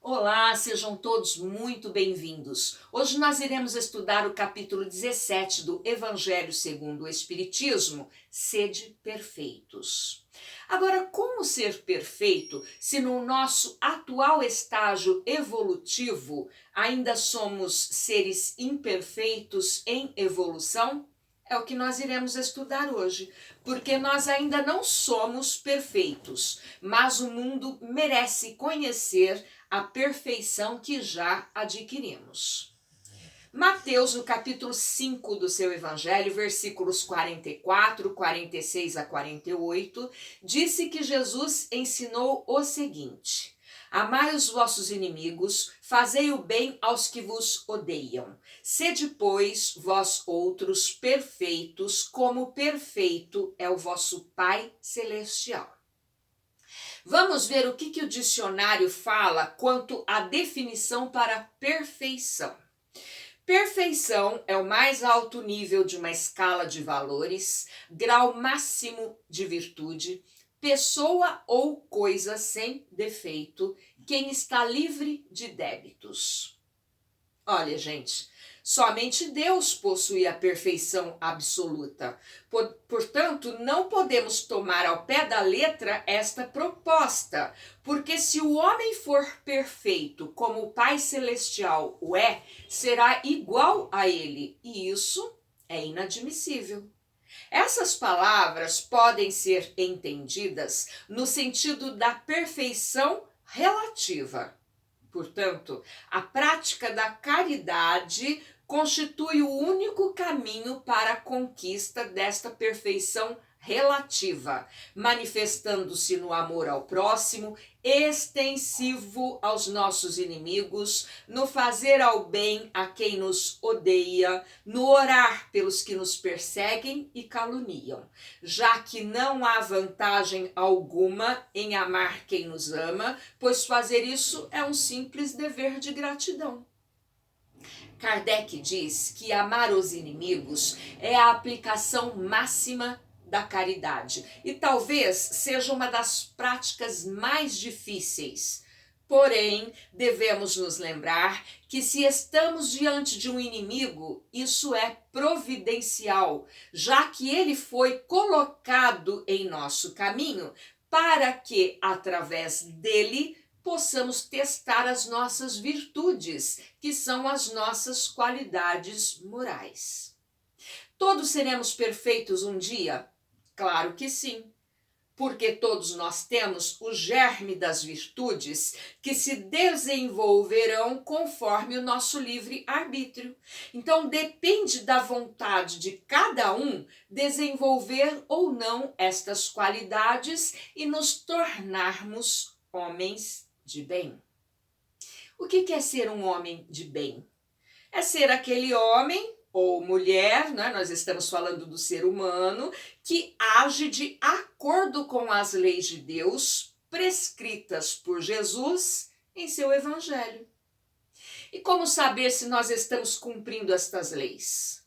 Olá, sejam todos muito bem-vindos. Hoje nós iremos estudar o capítulo 17 do Evangelho segundo o Espiritismo, Sede Perfeitos. Agora, como ser perfeito se no nosso atual estágio evolutivo ainda somos seres imperfeitos em evolução? É o que nós iremos estudar hoje, porque nós ainda não somos perfeitos, mas o mundo merece conhecer a perfeição que já adquirimos. Mateus, no capítulo 5 do seu Evangelho, versículos 44, 46 a 48, disse que Jesus ensinou o seguinte: Amai os vossos inimigos, fazei o bem aos que vos odeiam. Sede, pois, vós outros perfeitos, como perfeito é o vosso Pai Celestial. Vamos ver o que o dicionário fala quanto à definição para perfeição. Perfeição é o mais alto nível de uma escala de valores, grau máximo de virtude, pessoa ou coisa sem defeito, quem está livre de débitos. Olha, gente, somente Deus possui a perfeição absoluta. Portanto, não podemos tomar ao pé da letra esta proposta, porque se o homem for perfeito como o Pai Celestial o é, será igual a ele, e isso é inadmissível. Essas palavras podem ser entendidas no sentido da perfeição relativa. Portanto, a prática da caridade constitui o único caminho para a conquista desta perfeição relativa, manifestando-se no amor ao próximo, extensivo aos nossos inimigos, no fazer ao bem a quem nos odeia, no orar pelos que nos perseguem e caluniam, já que não há vantagem alguma em amar quem nos ama, pois fazer isso é um simples dever de gratidão. Kardec diz que amar os inimigos é a aplicação máxima da caridade e talvez seja uma das práticas mais difíceis. Porém, devemos nos lembrar que se estamos diante de um inimigo, isso é providencial, já que ele foi colocado em nosso caminho para que, através dele, possamos testar as nossas virtudes, que são as nossas qualidades morais. Todos seremos perfeitos um dia? Claro que sim, porque todos nós temos o germe das virtudes que se desenvolverão conforme o nosso livre-arbítrio. Então depende da vontade de cada um desenvolver ou não estas qualidades e nos tornarmos homens de bem. O que é ser um homem de bem? É ser aquele homem ou mulher, né? Nós estamos falando do ser humano, que age de acordo com as leis de Deus prescritas por Jesus em seu Evangelho. E como saber se nós estamos cumprindo estas leis?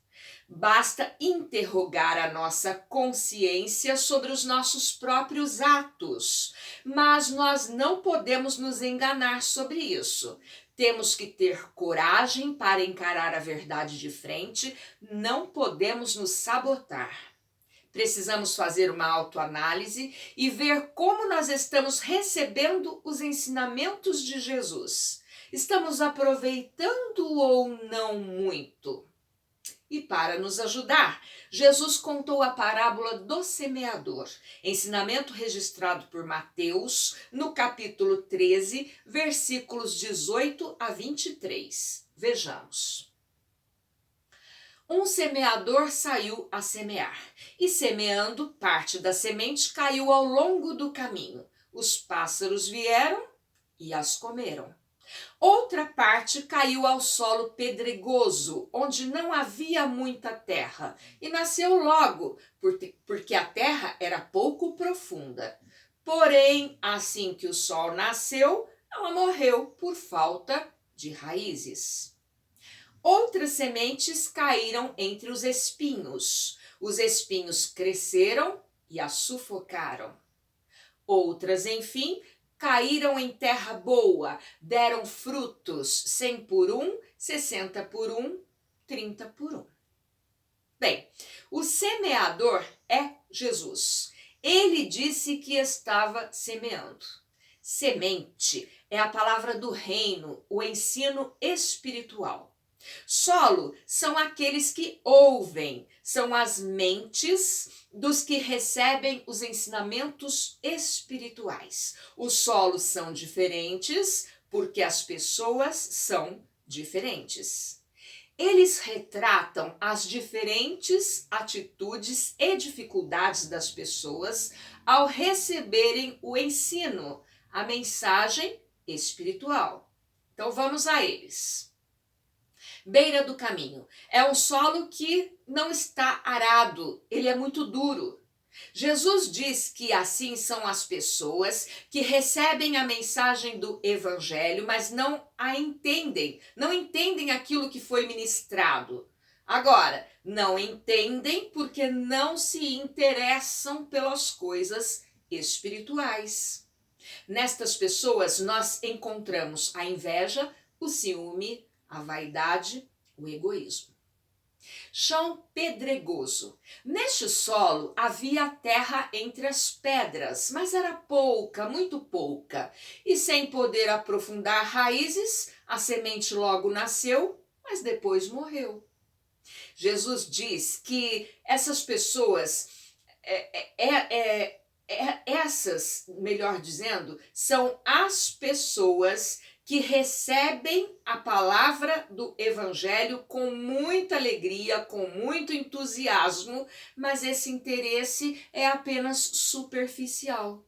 Basta interrogar a nossa consciência sobre os nossos próprios atos, mas nós não podemos nos enganar sobre isso. Temos que ter coragem para encarar a verdade de frente, não podemos nos sabotar. Precisamos fazer uma autoanálise e ver como nós estamos recebendo os ensinamentos de Jesus. Estamos aproveitando ou não muito? E para nos ajudar, Jesus contou a parábola do semeador, ensinamento registrado por Mateus, no capítulo 13, versículos 18 a 23. Vejamos. Um semeador saiu a semear, e semeando, parte da semente caiu ao longo do caminho. Os pássaros vieram e as comeram. Outra parte caiu ao solo pedregoso, onde não havia muita terra, e nasceu logo, porque a terra era pouco profunda. Porém, assim que o sol nasceu, ela morreu por falta de raízes. Outras sementes caíram entre os espinhos. Os espinhos cresceram e a sufocaram. Outras, enfim, caíram em terra boa, deram frutos, 100 por 1, 60 por 1, 30 por 1. Bem, o semeador é Jesus. Ele disse que estava semeando. Semente é a palavra do reino, o ensino espiritual. Solo são aqueles que ouvem, são as mentes dos que recebem os ensinamentos espirituais. Os solos são diferentes porque as pessoas são diferentes. Eles retratam as diferentes atitudes e dificuldades das pessoas ao receberem o ensino, a mensagem espiritual. Então vamos a eles. Beira do caminho. É um solo que não está arado, ele é muito duro. Jesus diz que assim são as pessoas que recebem a mensagem do evangelho, mas não a entendem, não entendem aquilo que foi ministrado. Agora, não entendem porque não se interessam pelas coisas espirituais. Nestas pessoas nós encontramos a inveja, o ciúme, a vaidade, o egoísmo. Chão pedregoso. Neste solo havia terra entre as pedras, mas era pouca, muito pouca. E sem poder aprofundar raízes, a semente logo nasceu, mas depois morreu. Jesus diz que essas pessoas, melhor dizendo, são as pessoas que recebem a palavra do evangelho com muita alegria, com muito entusiasmo, mas esse interesse é apenas superficial.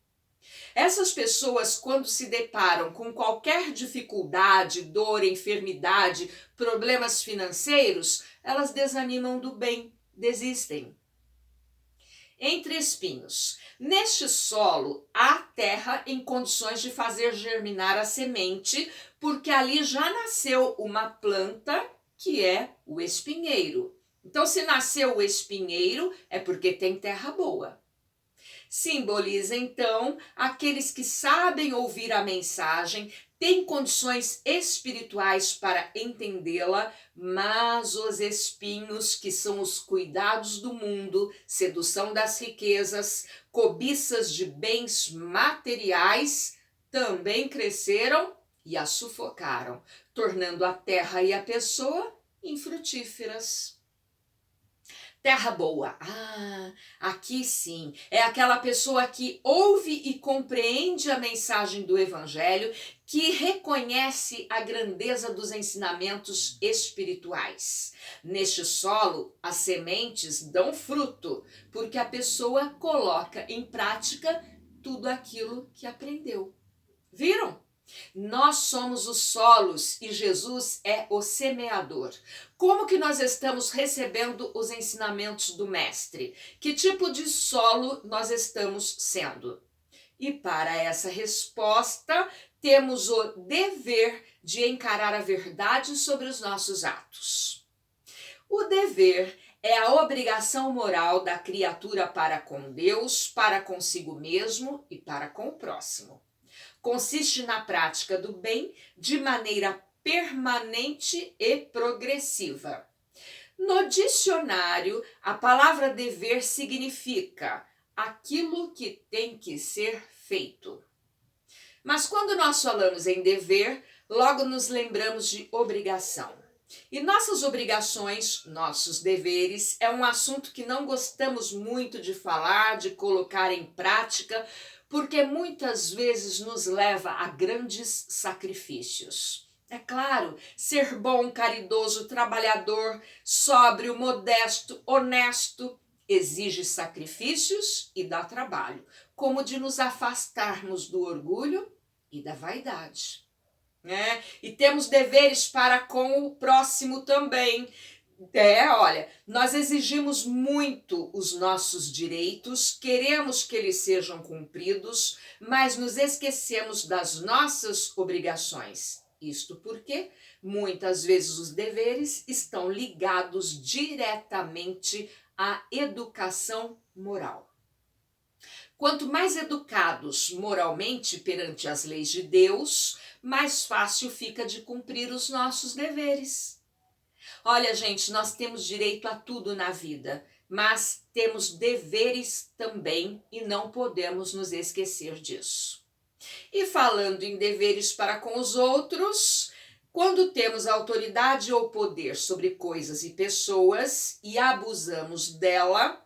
Essas pessoas, quando se deparam com qualquer dificuldade, dor, enfermidade, problemas financeiros, elas desanimam do bem, desistem. Entre espinhos. Neste solo, há terra em condições de fazer germinar a semente, porque ali já nasceu uma planta que é o espinheiro. Então, se nasceu o espinheiro, é porque tem terra boa. Simboliza, então, aqueles que sabem ouvir a mensagem, têm condições espirituais para entendê-la, mas os espinhos, que são os cuidados do mundo, sedução das riquezas, cobiças de bens materiais, também cresceram e a sufocaram, tornando a terra e a pessoa infrutíferas. Terra boa. Aqui sim. É aquela pessoa que ouve e compreende a mensagem do evangelho, que reconhece a grandeza dos ensinamentos espirituais. Neste solo, as sementes dão fruto, porque a pessoa coloca em prática tudo aquilo que aprendeu. Viram? Nós somos os solos e Jesus é o semeador. Como que nós estamos recebendo os ensinamentos do Mestre? Que tipo de solo nós estamos sendo? E para essa resposta, temos o dever de encarar a verdade sobre os nossos atos. O dever é a obrigação moral da criatura para com Deus, para consigo mesmo e para com o próximo. Consiste na prática do bem de maneira permanente e progressiva. No dicionário, a palavra dever significa aquilo que tem que ser feito. Mas quando nós falamos em dever, logo nos lembramos de obrigação. E nossas obrigações, nossos deveres, é um assunto que não gostamos muito de falar, de colocar em prática, porque muitas vezes nos leva a grandes sacrifícios. É claro, ser bom, caridoso, trabalhador, sóbrio, modesto, honesto, exige sacrifícios e dá trabalho, como de nos afastarmos do orgulho e da vaidade. E temos deveres para com o próximo também. Olha, nós exigimos muito os nossos direitos, queremos que eles sejam cumpridos, mas nos esquecemos das nossas obrigações. Isto porque muitas vezes os deveres estão ligados diretamente à educação moral. Quanto mais educados moralmente perante as leis de Deus, mais fácil fica de cumprir os nossos deveres. Olha, gente, nós temos direito a tudo na vida, mas temos deveres também e não podemos nos esquecer disso. E falando em deveres para com os outros, quando temos autoridade ou poder sobre coisas e pessoas e abusamos dela,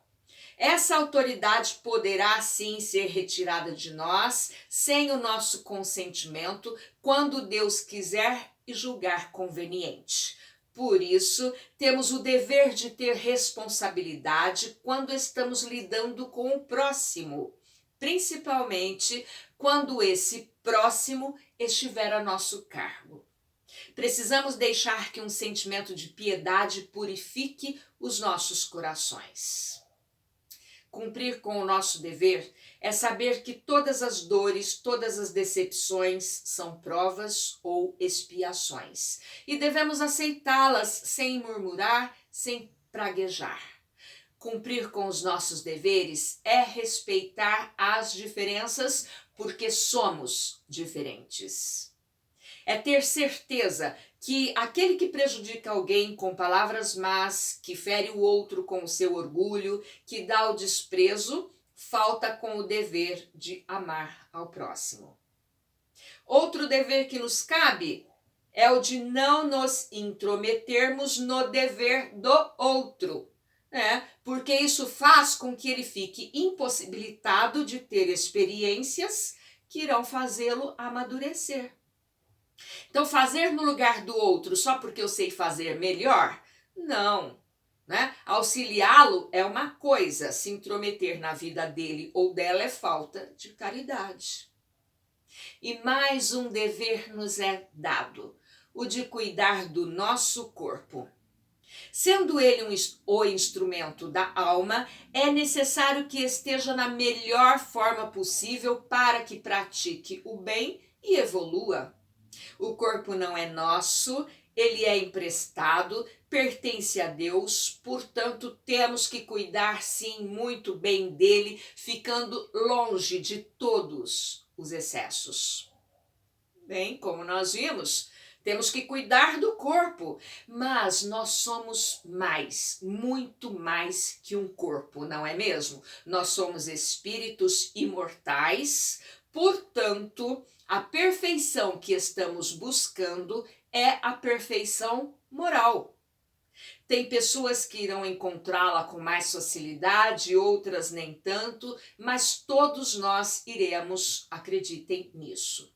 essa autoridade poderá sim ser retirada de nós sem o nosso consentimento, quando Deus quiser e julgar conveniente. Por isso, temos o dever de ter responsabilidade quando estamos lidando com o próximo, principalmente quando esse próximo estiver a nosso cargo. Precisamos deixar que um sentimento de piedade purifique os nossos corações. Cumprir com o nosso dever é saber que todas as dores, todas as decepções são provas ou expiações e devemos aceitá-las sem murmurar, sem praguejar. Cumprir com os nossos deveres é respeitar as diferenças porque somos diferentes. É ter certeza que aquele que prejudica alguém com palavras más, que fere o outro com o seu orgulho, que dá o desprezo, falta com o dever de amar ao próximo. Outro dever que nos cabe é o de não nos intrometermos no dever do outro, porque isso faz com que ele fique impossibilitado de ter experiências que irão fazê-lo amadurecer. Então, fazer no lugar do outro só porque eu sei fazer melhor? Não. Auxiliá-lo é uma coisa, se intrometer na vida dele ou dela é falta de caridade. E mais um dever nos é dado, o de cuidar do nosso corpo. Sendo ele o instrumento da alma, é necessário que esteja na melhor forma possível para que pratique o bem e evolua. O corpo não é nosso, ele é emprestado, pertence a Deus, portanto temos que cuidar sim muito bem dele, ficando longe de todos os excessos. Bem, como nós vimos, temos que cuidar do corpo, mas nós somos mais, muito mais que um corpo, não é mesmo? Nós somos espíritos imortais, portanto, a perfeição que estamos buscando é a perfeição moral. Tem pessoas que irão encontrá-la com mais facilidade, outras nem tanto, mas todos nós iremos, acreditem nisso.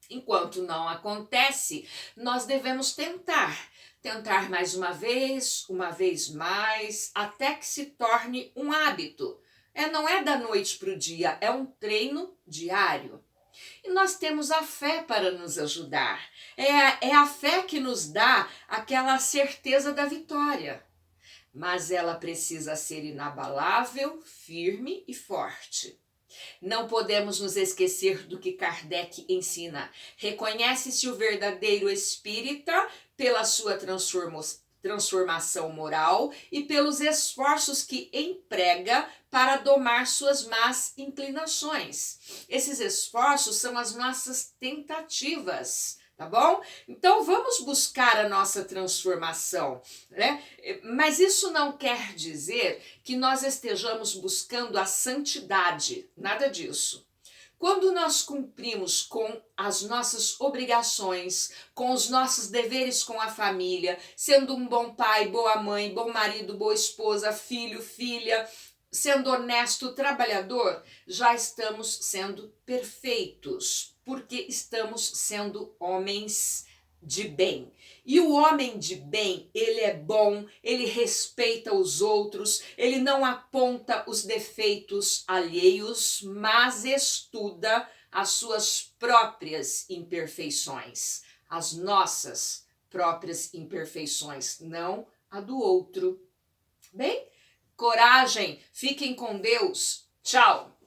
Enquanto não acontece, nós devemos tentar mais uma vez mais, até que se torne um hábito. Não é da noite para o dia, é um treino diário. E nós temos a fé para nos ajudar. É a fé que nos dá aquela certeza da vitória. Mas ela precisa ser inabalável, firme e forte. Não podemos nos esquecer do que Kardec ensina. Reconhece-se o verdadeiro espírita pela sua transformação moral e pelos esforços que emprega para domar suas más inclinações. Esses esforços são as nossas tentativas. Tá bom? Então vamos buscar a nossa transformação, Mas isso não quer dizer que nós estejamos buscando a santidade, nada disso. Quando nós cumprimos com as nossas obrigações, com os nossos deveres com a família, sendo um bom pai, boa mãe, bom marido, boa esposa, filho, filha, sendo honesto, trabalhador, já estamos sendo perfeitos, porque estamos sendo homens de bem. E o homem de bem, ele é bom, ele respeita os outros, ele não aponta os defeitos alheios, mas estuda as suas próprias imperfeições, as nossas próprias imperfeições, não a do outro. Bem? Coragem, fiquem com Deus. Tchau!